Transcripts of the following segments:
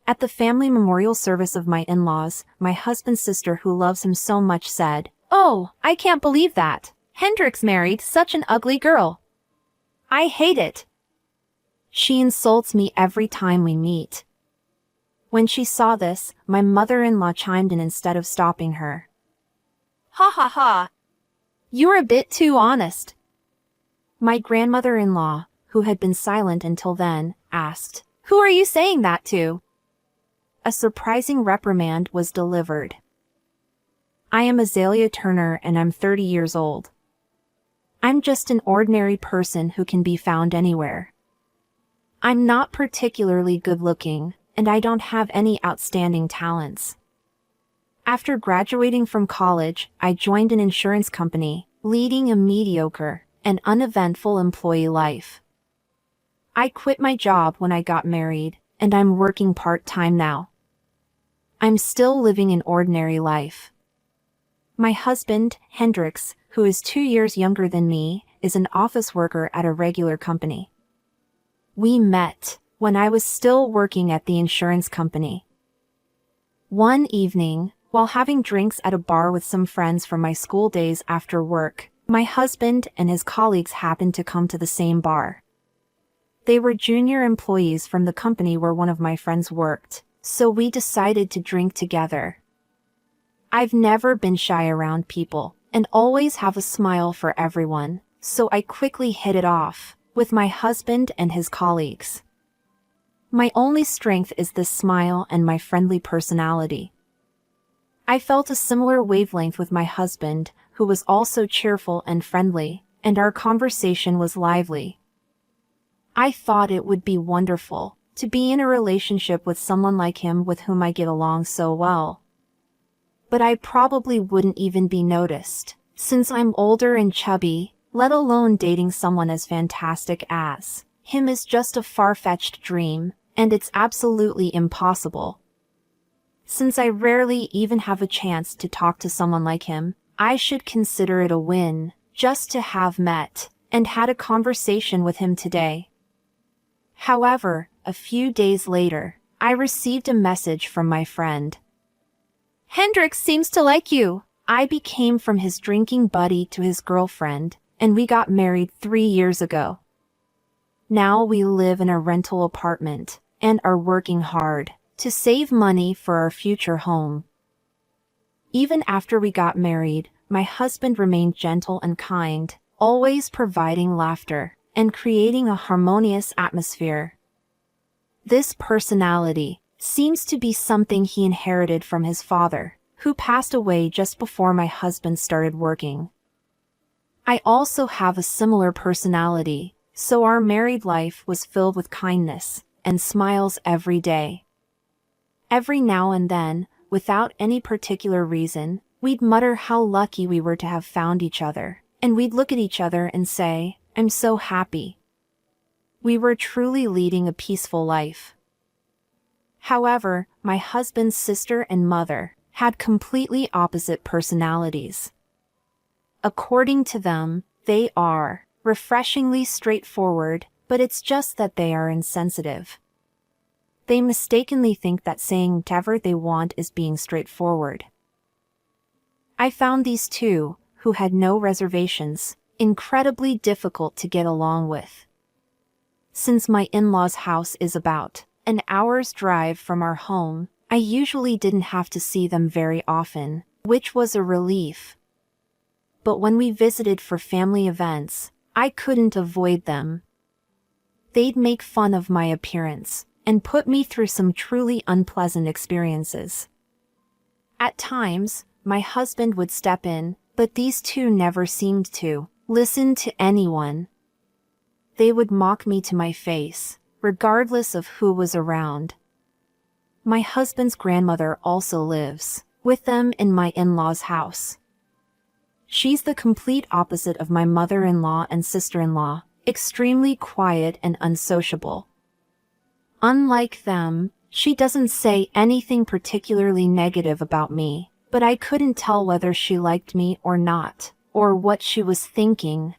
At the family memorial service of my in-laws, my husband's sister who loves him so much said, "Oh, I can't believe that. Hendrix married such an ugly girl. I hate it. She insults me every time we meet." When she saw this, my mother-in-law chimed in instead of stopping her. "Ha ha ha. You're a bit too honest." My grandmother-in-law, who had been silent until then, asked, "Who are you saying that to?" A surprising reprimand was delivered. "I am Azalea Turner and I'm 30 years old. I'm just an ordinary person who can be found anywhere. I'm not particularly good-looking, and I don't have any outstanding talents. After graduating from college, I joined an insurance company, leading a mediocre and uneventful employee life. I quit my job when I got married, and I'm working part-time now. I'm still living an ordinary life. My husband, Hendrix, who is 2 years younger than me, is an office worker at a regular company. We met when I was still working at the insurance company. One evening, while having drinks at a bar with some friends from my school days after work, my husband and his colleagues happened to come to the same bar. They were junior employees from the company where one of my friends worked, so we decided to drink together. I've never been shy around people, and always have a smile for everyone, so I quickly hit it off with my husband and his colleagues. My only strength is this smile and my friendly personality. I felt a similar wavelength with my husband, who was also cheerful and friendly, and our conversation was lively. I thought it would be wonderful to be in a relationship with someone like him with whom I get along so well. But I probably wouldn't even be noticed, since I'm older and chubby, let alone dating someone as fantastic as him is just a far-fetched dream, and it's absolutely impossible. Since I rarely even have a chance to talk to someone like him, I should consider it a win just to have met and had a conversation with him today. However, a few days later, I received a message from my friend. "Hendrix seems to like you." I became from his drinking buddy to his girlfriend, and we got married 3 years ago. Now we live in a rental apartment and are working hard to save money for our future home. Even after we got married, my husband remained gentle and kind, always providing laughter and creating a harmonious atmosphere. This personality seems to be something he inherited from his father, who passed away just before my husband started working. I also have a similar personality, so our married life was filled with kindness and smiles every day. Every now and then, without any particular reason, we'd mutter how lucky we were to have found each other, and we'd look at each other and say, "I'm so happy." We were truly leading a peaceful life. However, my husband's sister and mother had completely opposite personalities. According to them, they are refreshingly straightforward, but it's just that they are insensitive. They mistakenly think that saying whatever they want is being straightforward. I found these two, who had no reservations, incredibly difficult to get along with. Since my in-laws' house is about an hour's drive from our home, I usually didn't have to see them very often, which was a relief. But when we visited for family events, I couldn't avoid them. They'd make fun of my appearance and put me through some truly unpleasant experiences. At times, my husband would step in, but these two never seemed to listen to anyone. They would mock me to my face, regardless of who was around. My husband's grandmother also lives with them in my in-laws' house. She's the complete opposite of my mother-in-law and sister-in-law, extremely quiet and unsociable. Unlike them, she doesn't say anything particularly negative about me, but I couldn't tell whether she liked me or not, or what she was thinking.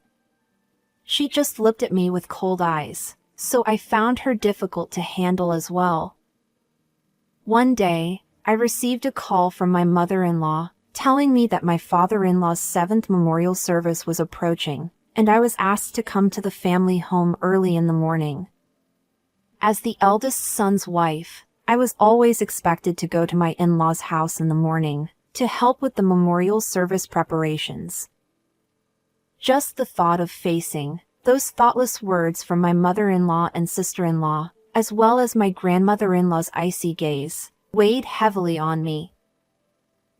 She just looked at me with cold eyes, so I found her difficult to handle as well. One day, I received a call from my mother-in-law, telling me that my father-in-law's 7th memorial service was approaching, and I was asked to come to the family home early in the morning. As the eldest son's wife, I was always expected to go to my in-laws' house in the morning, to help with the memorial service preparations. Just the thought of facing those thoughtless words from my mother-in-law and sister-in-law, as well as my grandmother-in-law's icy gaze, weighed heavily on me.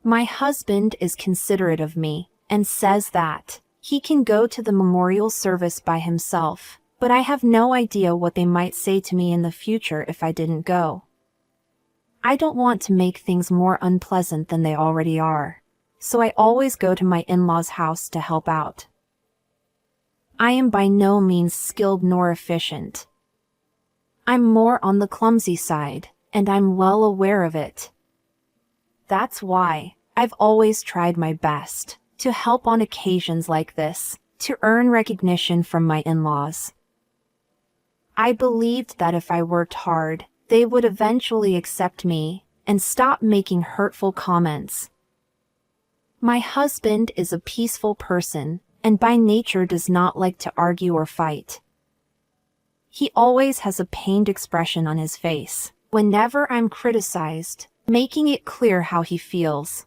My husband is considerate of me, and says that he can go to the memorial service by himself, but I have no idea what they might say to me in the future if I didn't go. I don't want to make things more unpleasant than they already are, so I always go to my in-laws' house to help out. I am by no means skilled nor efficient. I'm more on the clumsy side, and I'm well aware of it. That's why I've always tried my best to help on occasions like this, to earn recognition from my in-laws. I believed that if I worked hard, they would eventually accept me and stop making hurtful comments. My husband is a peaceful person, and by nature does not like to argue or fight. He always has a pained expression on his face whenever I'm criticized, making it clear how he feels.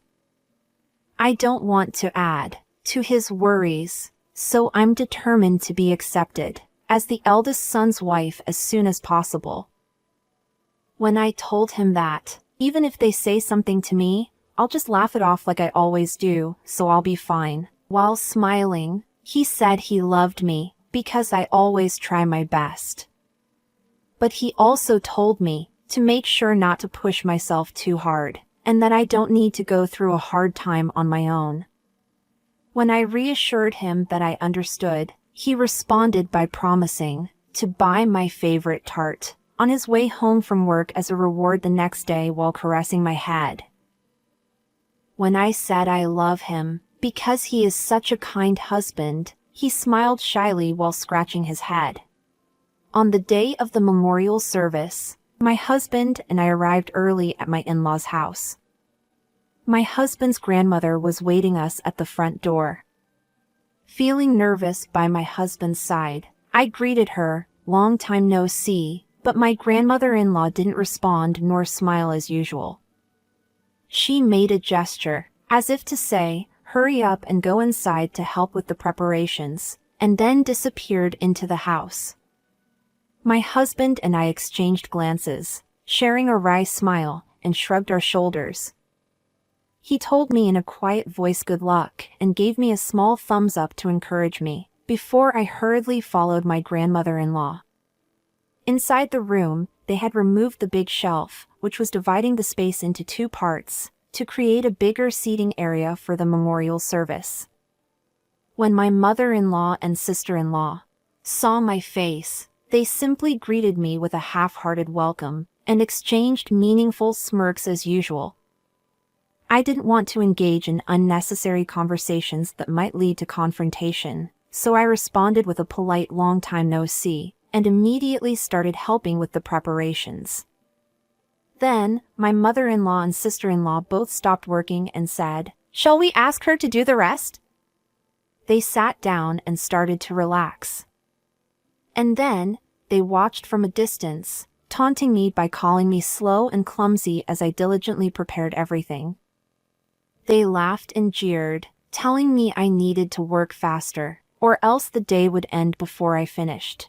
I don't want to add to his worries, so I'm determined to be accepted as the eldest son's wife as soon as possible. When I told him that, even if they say something to me, I'll just laugh it off like I always do, so I'll be fine. While smiling, he said he loved me because I always try my best. But he also told me to make sure not to push myself too hard, and that I don't need to go through a hard time on my own. When I reassured him that I understood, he responded by promising to buy my favorite tart on his way home from work as a reward the next day while caressing my head. When I said I love him because he is such a kind husband, he smiled shyly while scratching his head. On the day of the memorial service, my husband and I arrived early at my in-laws' house. My husband's grandmother was waiting us at the front door. Feeling nervous by my husband's side, I greeted her, "Long time no see," but my grandmother-in-law didn't respond nor smile as usual. She made a gesture, as if to say, "Hurry up and go inside to help with the preparations," and then disappeared into the house. My husband and I exchanged glances, sharing a wry smile, and shrugged our shoulders. He told me in a quiet voice good luck and gave me a small thumbs up to encourage me, before I hurriedly followed my grandmother-in-law. Inside the room, they had removed the big shelf, which was dividing the space into 2 parts, to create a bigger seating area for the memorial service. When my mother-in-law and sister-in-law saw my face, they simply greeted me with a half-hearted welcome and exchanged meaningful smirks as usual. I didn't want to engage in unnecessary conversations that might lead to confrontation, so I responded with a polite "long time no see," and immediately started helping with the preparations. Then, my mother-in-law and sister-in-law both stopped working and said, "Shall we ask her to do the rest?" They sat down and started to relax. And then, they watched from a distance, taunting me by calling me slow and clumsy as I diligently prepared everything. They laughed and jeered, telling me I needed to work faster, or else the day would end before I finished.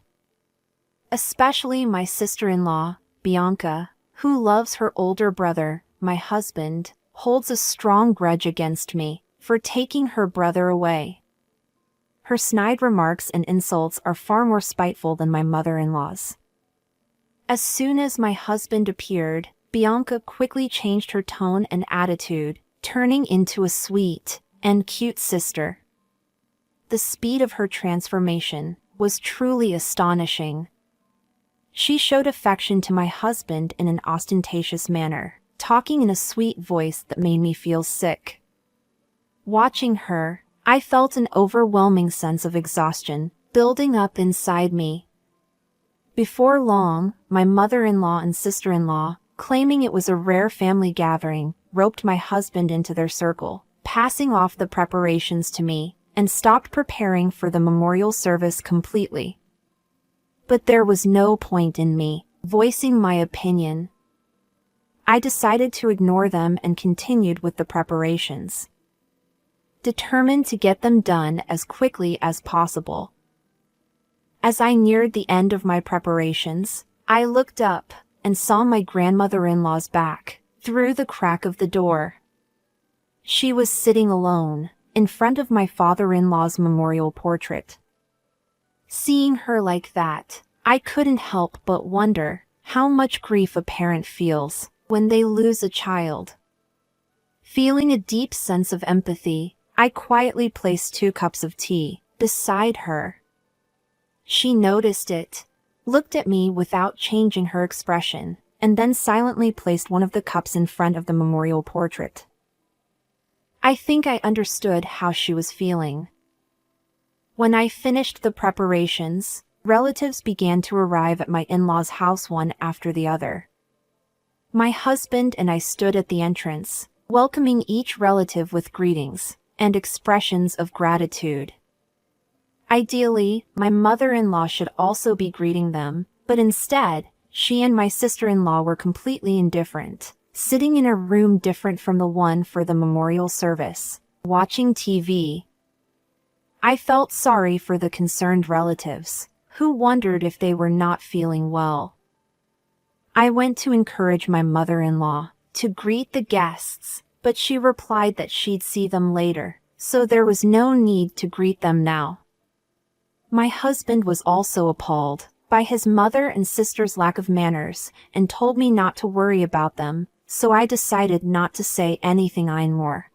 Especially my sister-in-law, Bianca, who loves her older brother, my husband, holds a strong grudge against me for taking her brother away. Her snide remarks and insults are far more spiteful than my mother-in-law's. As soon as my husband appeared, Bianca quickly changed her tone and attitude, turning into a sweet and cute sister. The speed of her transformation was truly astonishing. She showed affection to my husband in an ostentatious manner, talking in a sweet voice that made me feel sick. Watching her, I felt an overwhelming sense of exhaustion building up inside me. Before long, my mother-in-law and sister-in-law claiming it was a rare family gathering, roped my husband into their circle, passing off the preparations to me, and stopped preparing for the memorial service completely. But there was no point in me voicing my opinion. I decided to ignore them and continued with the preparations, determined to get them done as quickly as possible. As I neared the end of my preparations, I looked up and saw my grandmother-in-law's back through the crack of the door. She was sitting alone in front of my father-in-law's memorial portrait. Seeing her like that, I couldn't help but wonder how much grief a parent feels when they lose a child. Feeling a deep sense of empathy, I quietly placed 2 cups of tea beside her. She noticed it, looked at me without changing her expression, and then silently placed one of the cups in front of the memorial portrait. I think I understood how she was feeling. When I finished the preparations, relatives began to arrive at my in-laws' house one after the other. My husband and I stood at the entrance, welcoming each relative with greetings and expressions of gratitude. Ideally, my mother-in-law should also be greeting them, but instead, she and my sister-in-law were completely indifferent, sitting in a room different from the one for the memorial service, watching TV. I felt sorry for the concerned relatives, who wondered if they were not feeling well. I went to encourage my mother-in-law to greet the guests, but she replied that she'd see them later, so there was no need to greet them now. My husband was also appalled by his mother and sister's lack of manners and told me not to worry about them, so I decided not to say anything anymore.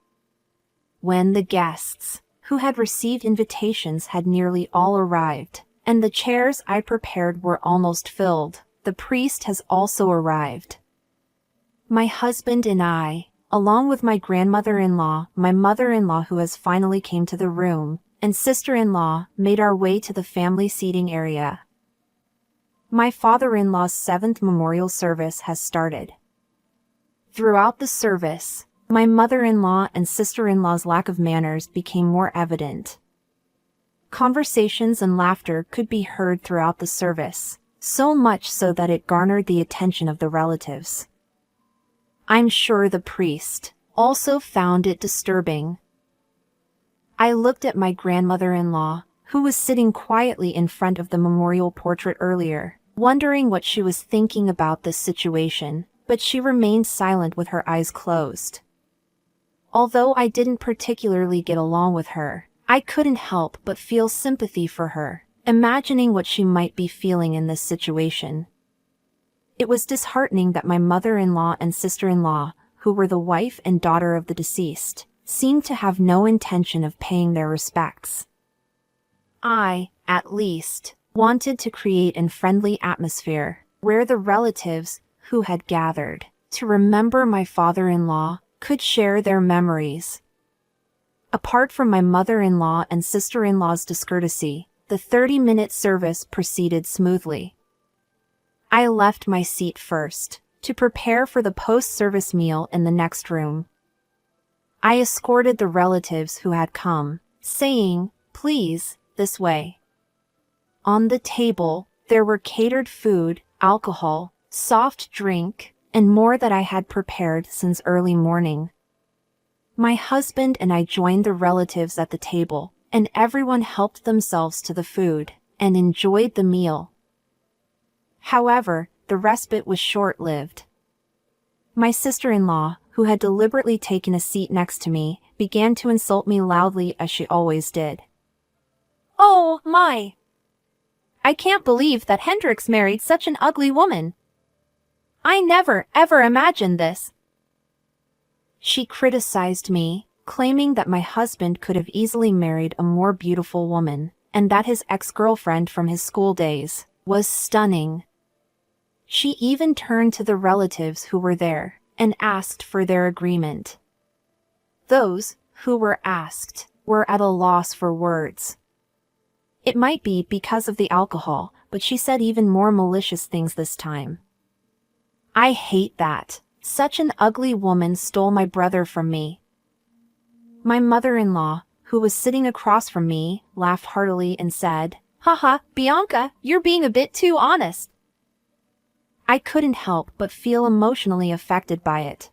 When the guests, who had received invitations, had nearly all arrived, and the chairs I prepared were almost filled, the priest has also arrived. My husband and I, along with my grandmother-in-law, my mother-in-law who has finally came to the room, and sister-in-law, made our way to the family seating area. My father-in-law's 7th memorial service has started. Throughout the service, my mother-in-law and sister-in-law's lack of manners became more evident. Conversations and laughter could be heard throughout the service, so much so that it garnered the attention of the relatives. I'm sure the priest also found it disturbing. I looked at my grandmother-in-law, who was sitting quietly in front of the memorial portrait earlier, wondering what she was thinking about this situation, but she remained silent with her eyes closed. Although I didn't particularly get along with her, I couldn't help but feel sympathy for her, imagining what she might be feeling in this situation. It was disheartening that my mother-in-law and sister-in-law, who were the wife and daughter of the deceased, seemed to have no intention of paying their respects. I, at least, wanted to create a friendly atmosphere where the relatives who had gathered to remember my father-in-law could share their memories. Apart from my mother-in-law and sister-in-law's discourtesy, the 30-minute service proceeded smoothly. I left my seat first to prepare for the post-service meal in the next room. I escorted the relatives who had come, saying, "Please, this way." On the table, there were catered food, alcohol, soft drink, and more that I had prepared since early morning. My husband and I joined the relatives at the table, and everyone helped themselves to the food and enjoyed the meal. However, the respite was short-lived. My sister-in-law, who had deliberately taken a seat next to me, began to insult me loudly as she always did. "Oh, my! I can't believe that Hendrix married such an ugly woman. I never, ever imagined this." She criticized me, claiming that my husband could have easily married a more beautiful woman, and that his ex-girlfriend from his school days was stunning. She even turned to the relatives who were there and asked for their agreement. Those who were asked were at a loss for words. It might be because of the alcohol, but she said even more malicious things this time. I hate that. Such an ugly woman stole my brother from me. My mother-in-law, who was sitting across from me, laughed heartily and said, "Haha, Bianca, you're being a bit too honest." I couldn't help but feel emotionally affected by it.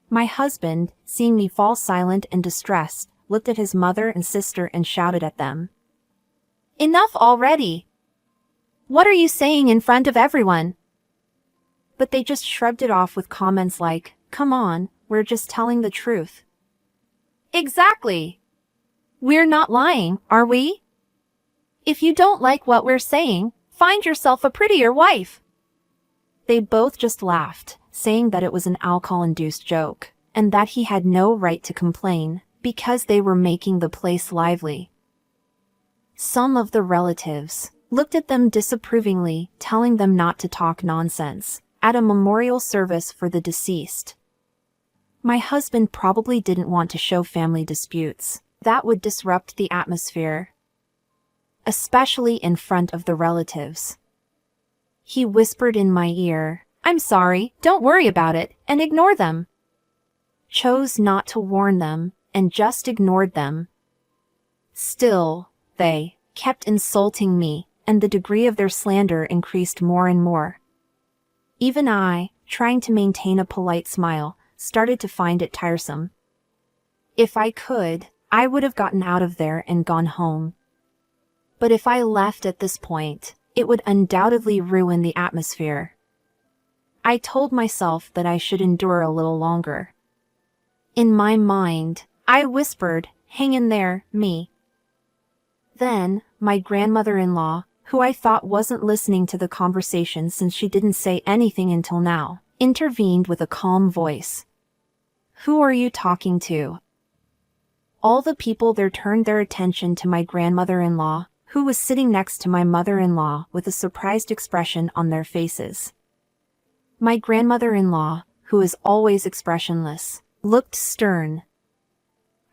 My husband, seeing me fall silent and distressed, looked at his mother and sister and shouted at them. "Enough already! What are you saying in front of everyone?" But they just shrugged it off with comments like, "Come on, we're just telling the truth." Exactly! We're not lying, are we? If you don't like what we're saying, find yourself a prettier wife. They both just laughed, saying that it was an alcohol-induced joke, and that he had no right to complain, because they were making the place lively. Some of the relatives looked at them disapprovingly, telling them not to talk nonsense at a memorial service for the deceased. My husband probably didn't want to show family disputes. That would disrupt the atmosphere, especially in front of the relatives. He whispered in my ear, "I'm sorry, don't worry about it," and ignore them. Chose not to warn them, and just ignored them. Still, they kept insulting me, and the degree of their slander increased more and more. Even I, trying to maintain a polite smile, started to find it tiresome. If I could, I would have gotten out of there and gone home. But if I left at this point, it would undoubtedly ruin the atmosphere. I told myself that I should endure a little longer. In my mind, I whispered, "Hang in there, me." Then, my grandmother-in-law, who I thought wasn't listening to the conversation since she didn't say anything until now, intervened with a calm voice. "Who are you talking to?" All the people there turned their attention to my grandmother-in-law, who was sitting next to my mother-in-law with a surprised expression on their faces. My grandmother-in-law, who is always expressionless, looked stern.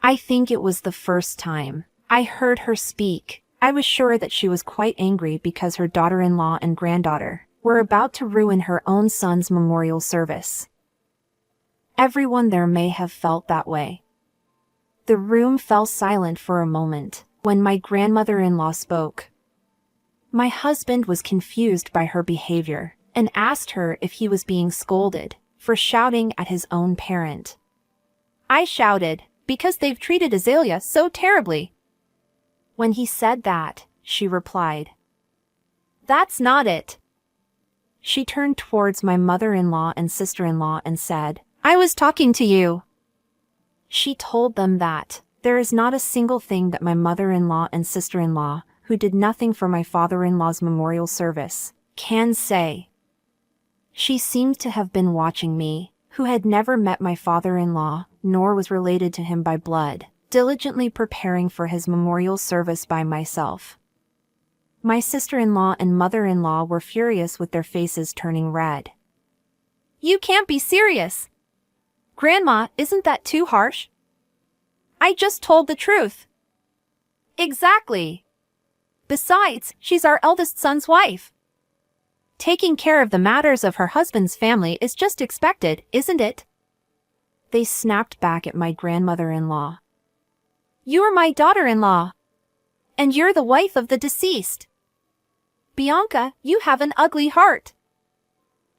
I think it was the first time I heard her speak. I was sure that she was quite angry because her daughter-in-law and granddaughter were about to ruin her own son's memorial service. Everyone there may have felt that way. The room fell silent for a moment when my grandmother-in-law spoke. My husband was confused by her behavior and asked her if he was being scolded for shouting at his own parent. I shouted, "Because they've treated Azalea so terribly." When he said that, she replied, "That's not it." She turned towards my mother-in-law and sister-in-law and said, "I was talking to you." She told them that there is not a single thing that my mother-in-law and sister-in-law, who did nothing for my father-in-law's memorial service, can say. She seemed to have been watching me, who had never met my father-in-law, nor was related to him by blood, diligently preparing for his memorial service by myself. My sister-in-law and mother-in-law were furious with their faces turning red. "You can't be serious! Grandma, isn't that too harsh? I just told the truth." Exactly. Besides, she's our eldest son's wife. Taking care of the matters of her husband's family is just expected, isn't it? They snapped back at my grandmother-in-law. "You're my daughter-in-law. And you're the wife of the deceased. Bianca, you have an ugly heart.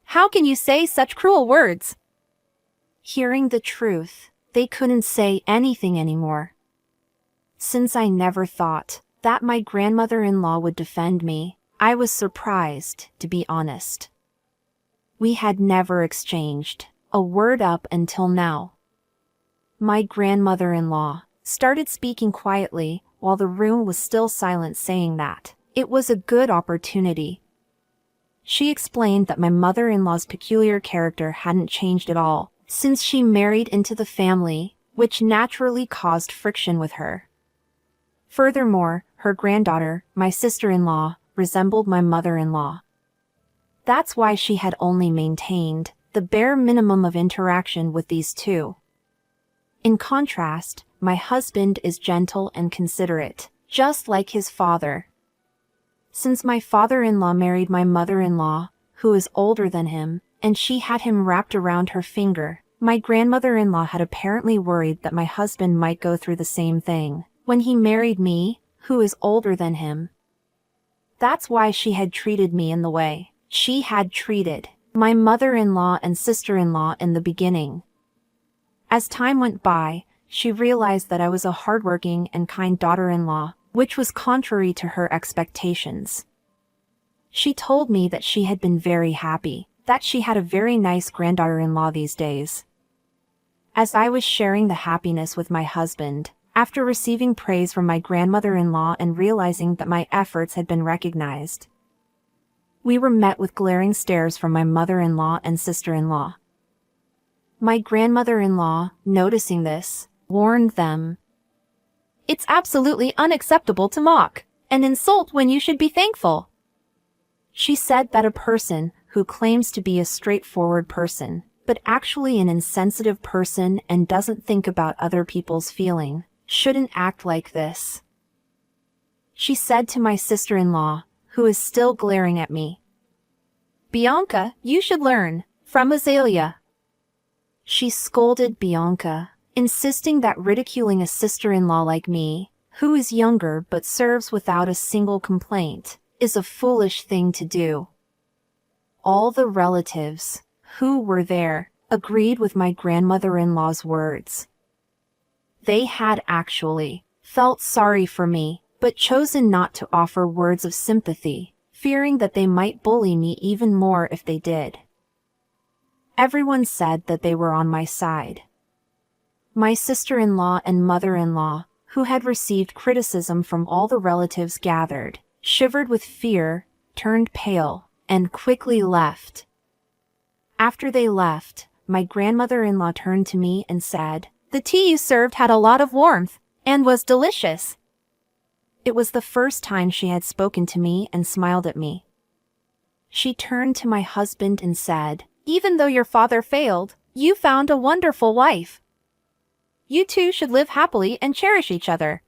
How can you say such cruel words?" Hearing the truth, they couldn't say anything anymore. Since I never thought that my grandmother-in-law would defend me, I was surprised, to be honest. We had never exchanged a word up until now. My grandmother-in-law started speaking quietly while the room was still silent, saying that it was a good opportunity. She explained that my mother-in-law's peculiar character hadn't changed at all since she married into the family, which naturally caused friction with her. Furthermore, her granddaughter, my sister-in-law, resembled my mother-in-law. That's why she had only maintained the bare minimum of interaction with these two. In contrast, my husband is gentle and considerate, just like his father. Since my father-in-law married my mother-in-law, who is older than him, and she had him wrapped around her finger. My grandmother-in-law had apparently worried that my husband might go through the same thing when he married me, who is older than him. That's why she had treated me in the way she had treated my mother-in-law and sister-in-law in the beginning. As time went by, she realized that I was a hardworking and kind daughter-in-law, which was contrary to her expectations. She told me that she had been very happy, that she had a very nice granddaughter-in-law these days. As I was sharing the happiness with my husband, after receiving praise from my grandmother-in-law and realizing that my efforts had been recognized, we were met with glaring stares from my mother-in-law and sister-in-law. My grandmother-in-law, noticing this, warned them, "It's absolutely unacceptable to mock and insult when you should be thankful." She said that a person who claims to be a straightforward person, but actually an insensitive person and doesn't think about other people's feeling, shouldn't act like this. She said to my sister-in-law, who is still glaring at me, "Bianca, you should learn from Azalea." She scolded Bianca, insisting that ridiculing a sister-in-law like me, who is younger but serves without a single complaint, is a foolish thing to do. All the relatives who were there agreed with my grandmother-in-law's words. They had actually felt sorry for me, but chosen not to offer words of sympathy, fearing that they might bully me even more if they did. Everyone said that they were on my side. My sister-in-law and mother-in-law, who had received criticism from all the relatives gathered, shivered with fear, turned pale, and quickly left. After they left, my grandmother-in-law turned to me and said, "The tea you served had a lot of warmth, and was delicious." It was the first time she had spoken to me and smiled at me. She turned to my husband and said, "Even though your father failed, you found a wonderful wife. You two should live happily and cherish each other."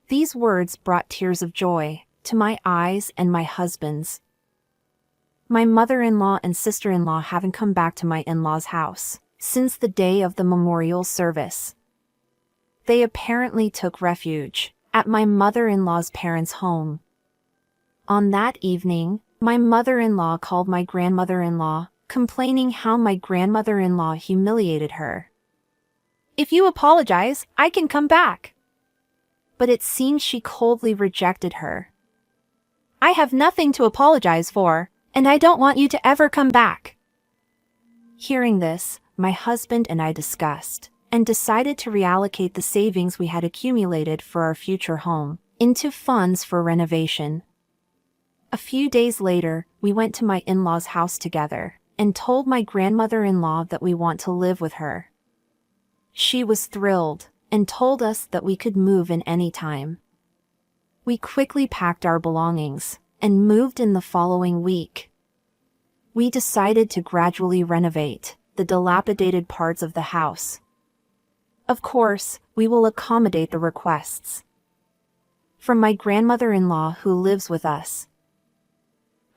These words brought tears of joy to my eyes and my husband's. My mother-in-law and sister-in-law haven't come back to my in-laws' house since the day of the memorial service. They apparently took refuge at my mother-in-law's parents' home. On that evening, my mother-in-law called my grandmother-in-law, complaining how my grandmother-in-law humiliated her. "If you apologize, I can come back." But it seemed she coldly rejected her. "I have nothing to apologize for, and I don't want you to ever come back." Hearing this, my husband and I discussed and decided to reallocate the savings we had accumulated for our future home into funds for renovation. A few days later, we went to my in-laws' house together and told my grandmother-in-law that we want to live with her. She was thrilled and told us that we could move in any time. We quickly packed our belongings and moved in the following week. We decided to gradually renovate the dilapidated parts of the house. Of course, we will accommodate the requests from my grandmother-in-law who lives with us.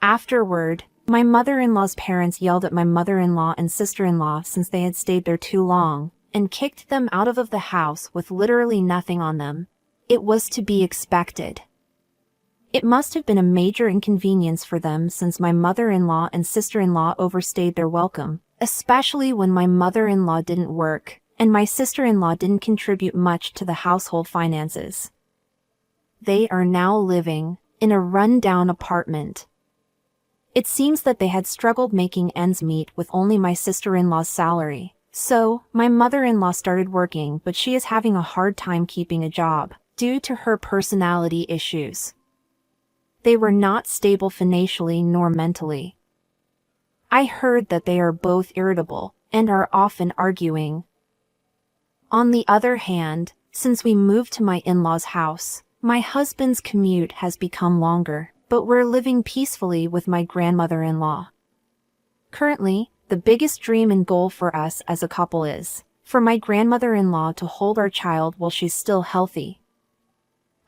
Afterward, my mother-in-law's parents yelled at my mother-in-law and sister-in-law since they had stayed there too long, and kicked them out of the house with literally nothing on them. It was to be expected. It must have been a major inconvenience for them since my mother-in-law and sister-in-law overstayed their welcome, especially when my mother-in-law didn't work, and my sister-in-law didn't contribute much to the household finances. They are now living in a run-down apartment. It seems that they had struggled making ends meet with only my sister-in-law's salary. So, my mother-in-law started working, but she is having a hard time keeping a job due to her personality issues. They were not stable financially nor mentally. I heard that they are both irritable and are often arguing. On the other hand, since we moved to my in-laws' house, my husband's commute has become longer, but we're living peacefully with my grandmother-in-law. Currently, the biggest dream and goal for us as a couple is for my grandmother-in-law to hold our child while she's still healthy.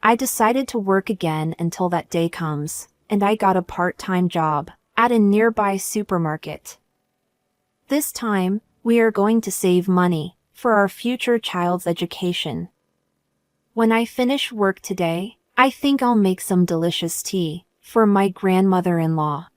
I decided to work again until that day comes, and I got a part-time job at a nearby supermarket. This time, we are going to save money for our future child's education. When I finish work today, I think I'll make some delicious tea for my grandmother-in-law.